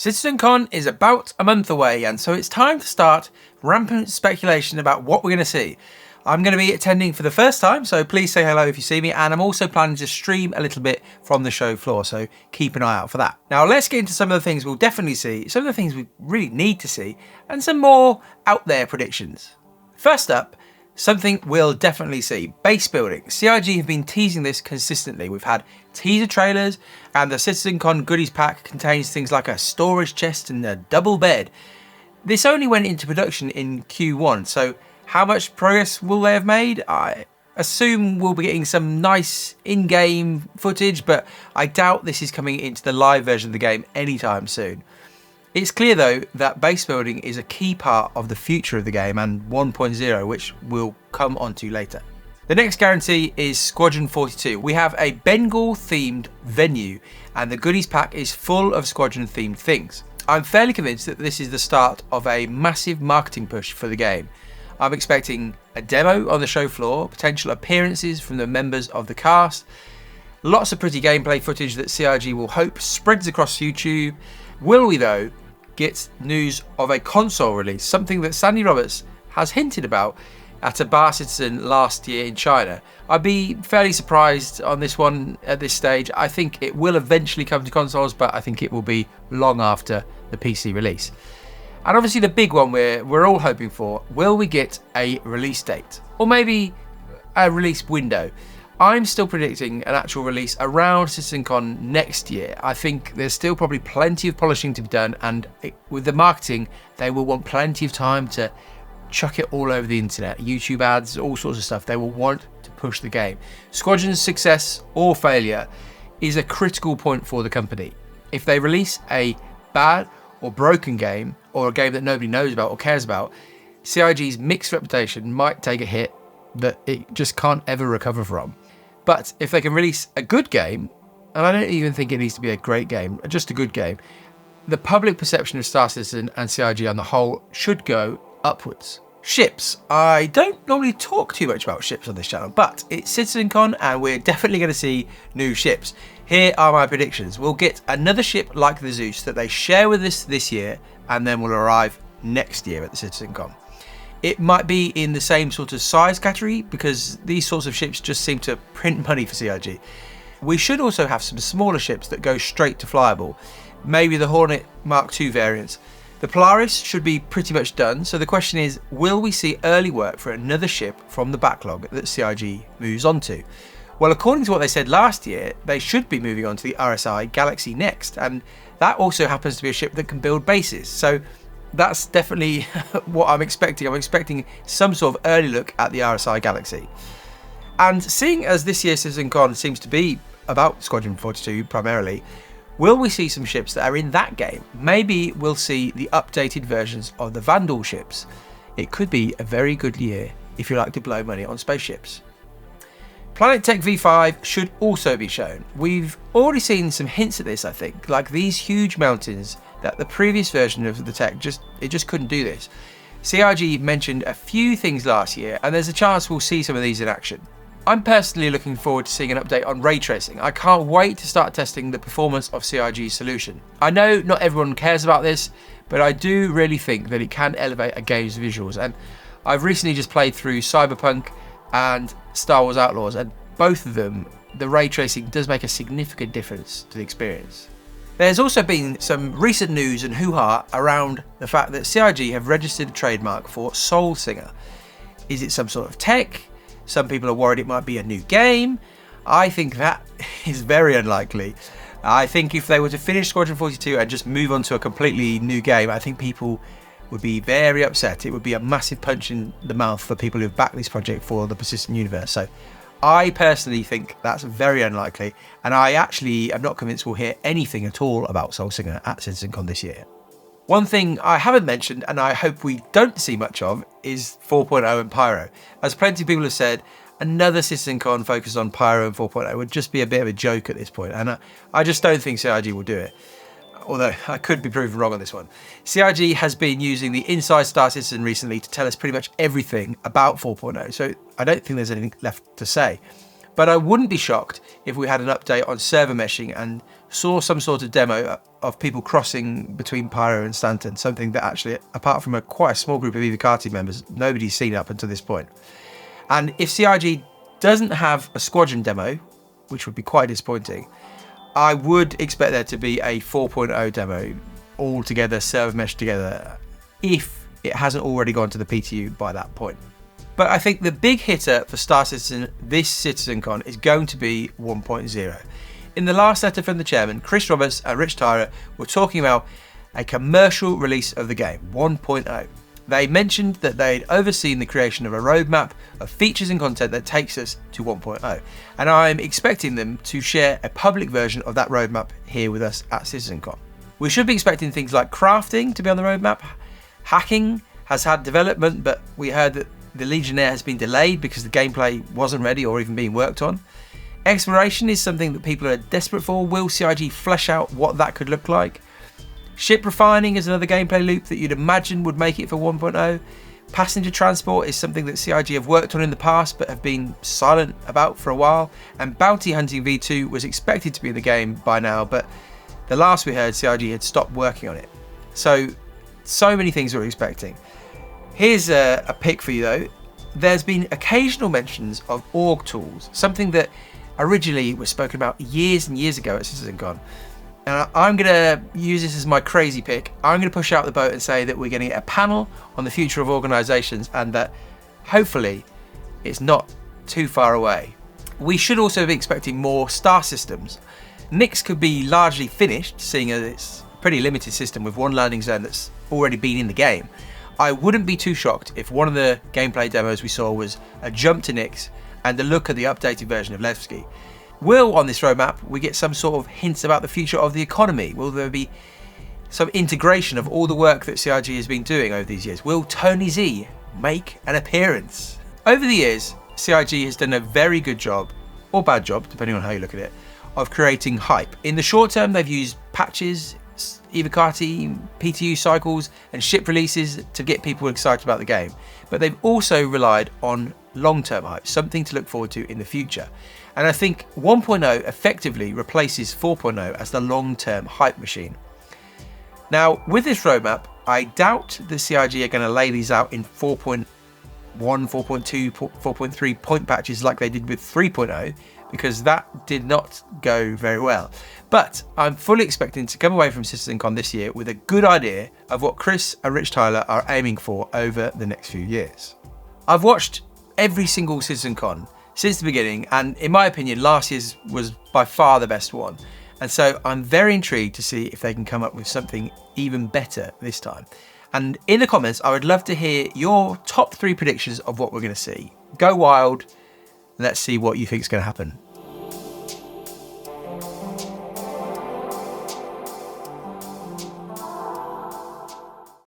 CitizenCon is about a month away, and so it's time to start rampant speculation about what we're going to see. I'm going to be attending for the first time, so please say hello if you see me, and I'm also planning to stream a little bit from the show floor, so keep an eye out for that. Now let's get into some of the things we'll definitely see, some of the things we really need to see, and some more out there predictions. First up, something we'll definitely see, base building. CIG have been teasing this consistently. We've had teaser trailers, and the CitizenCon goodies pack contains things like a storage chest and a double bed. This only went into production in Q1, so how much progress will they have made? I assume we'll be getting some nice in-game footage, but I doubt this is coming into the live version of the game anytime soon. It's clear though that base building is a key part of the future of the game and 1.0, which we'll come onto later. The next guarantee is Squadron 42. We have a Bengal themed venue and the goodies pack is full of Squadron themed things. I'm fairly convinced that this is the start of a massive marketing push for the game. I'm expecting a demo on the show floor, potential appearances from the members of the cast, lots of pretty gameplay footage that CIG will hope spreads across YouTube. Will we though get news of a console release, something that Sandy Roberts has hinted about at a Bar Citizen last year in China? I'd be fairly surprised on this one at this stage. I think it will eventually come to consoles, but I think it will be long after the PC release. And obviously the big one we're all hoping for, will we get a release date? Or maybe a release window? I'm still predicting an actual release around CitizenCon next year. I think there's still probably plenty of polishing to be done, and with the marketing, they will want plenty of time to chuck it all over the internet, YouTube ads, all sorts of stuff. They will want to push the game. Squadron's success or failure is a critical point for the company. If they release a bad or broken game, or a game that nobody knows about or cares about, CIG's mixed reputation might take a hit that it just can't ever recover from. But if they can release a good game, and I don't even think it needs to be a great game, just a good game, the public perception of Star Citizen and CIG on the whole should go upwards. Ships. I don't normally talk too much about ships on this channel, but it's CitizenCon and we're definitely going to see new ships. Here are my predictions. We'll get another ship like the Zeus that they share with us this year and then will arrive next year at the CitizenCon. It might be in the same sort of size category because these sorts of ships just seem to print money for CIG. We should also have some smaller ships that go straight to flyable. Maybe the Hornet Mark II variants. The Polaris should be pretty much done, so the question is, will we see early work for another ship from the backlog that CIG moves on to? Well, according to what they said last year, they should be moving on to the RSI Galaxy next, and that also happens to be a ship that can build bases, so that's definitely what I'm expecting. I'm expecting some sort of early look at the RSI Galaxy. And seeing as this year's CitizenCon seems to be about Squadron 42 primarily, will we see some ships that are in that game? Maybe we'll see the updated versions of the Vandal ships. It could be a very good year if you like to blow money on spaceships. Planet Tech V5 should also be shown. We've already seen some hints at this, I think, like these huge mountains that the previous version of the tech just couldn't do this. CIG mentioned a few things last year, and there's a chance we'll see some of these in action. I'm personally looking forward to seeing an update on ray tracing. I can't wait to start testing the performance of CIG's solution. I know not everyone cares about this, but I do really think that it can elevate a game's visuals, and I've recently just played through Cyberpunk and Star Wars Outlaws, and both of them, the ray tracing does make a significant difference to the experience. There's also been some recent news and hoo-ha around the fact that CIG have registered a trademark for Soul Singer. Is it some sort of tech? Some people are worried it might be a new game. I think that is very unlikely. I think if they were to finish Squadron 42 and just move on to a completely new game, I think people would be very upset. It would be a massive punch in the mouth for people who've backed this project for the persistent universe. So I personally think that's very unlikely, and I actually am not convinced we'll hear anything at all about Soul Singer at CitizenCon this year. One thing I haven't mentioned, and I hope we don't see much of, is 4.0 and Pyro. As plenty of people have said, another CitizenCon focused on Pyro and 4.0 would just be a bit of a joke at this point, and I just don't think CIG will do it. Although I could be proven wrong on this one. CIG has been using the Inside Star Citizen recently to tell us pretty much everything about 4.0, so I don't think there's anything left to say. But I wouldn't be shocked if we had an update on server meshing and saw some sort of demo of people crossing between Pyro and Stanton, something that actually, apart from quite a small group of Evocati members, nobody's seen up until this point. And if CIG doesn't have a squadron demo, which would be quite disappointing, I would expect there to be a 4.0 demo all together, server mesh together, if it hasn't already gone to the PTU by that point. But I think the big hitter for Star Citizen this CitizenCon is going to be 1.0. In the last letter from the chairman, Chris Roberts and Rich Tyler were talking about a commercial release of the game, 1.0. They mentioned that they'd overseen the creation of a roadmap of features and content that takes us to 1.0. And I'm expecting them to share a public version of that roadmap here with us at CitizenCon. We should be expecting things like crafting to be on the roadmap. Hacking has had development, but we heard that the Legionnaire has been delayed because the gameplay wasn't ready or even being worked on. Exploration is something that people are desperate for. Will CIG flesh out what that could look like? Ship refining is another gameplay loop that you'd imagine would make it for 1.0. Passenger transport is something that CIG have worked on in the past but have been silent about for a while. And bounty hunting V2 was expected to be in the game by now, but the last we heard, CIG had stopped working on it. So many things we're expecting. Here's a pick for you though. There's been occasional mentions of org tools, something that originally was spoken about years and years ago at CitizenCon. And I'm going to use this as my crazy pick. I'm going to push out the boat and say that we're going to get a panel on the future of organisations, and that hopefully it's not too far away. We should also be expecting more star systems. Nyx could be largely finished, seeing as it's a pretty limited system with one landing zone that's already been in the game. I wouldn't be too shocked if one of the gameplay demos we saw was a jump to Nyx and a look at the updated version of Levski. Will, on this roadmap, we get some sort of hints about the future of the economy? Will there be some integration of all the work that CIG has been doing over these years? Will Tony Z make an appearance? Over the years, CIG has done a very good job, or bad job, depending on how you look at it, of creating hype. In the short term, they've used patches, Evocati, PTU cycles, and ship releases to get people excited about the game. But they've also relied on long-term hype, something to look forward to in the future. And I think 1.0 effectively replaces 4.0 as the long-term hype machine. Now, with this roadmap, I doubt the CIG are going to lay these out in 4.1, 4.2, 4.3 point patches like they did with 3.0, because that did not go very well. But I'm fully expecting to come away from CitizenCon this year with a good idea of what Chris and Rich Tyler are aiming for over the next few years. I've watched every single CitizenCon since the beginning, and in my opinion, last year's was by far the best one. And so I'm very intrigued to see if they can come up with something even better this time. And in the comments, I would love to hear your top 3 predictions of what we're going to see. Go wild. Let's see what you think is going to happen.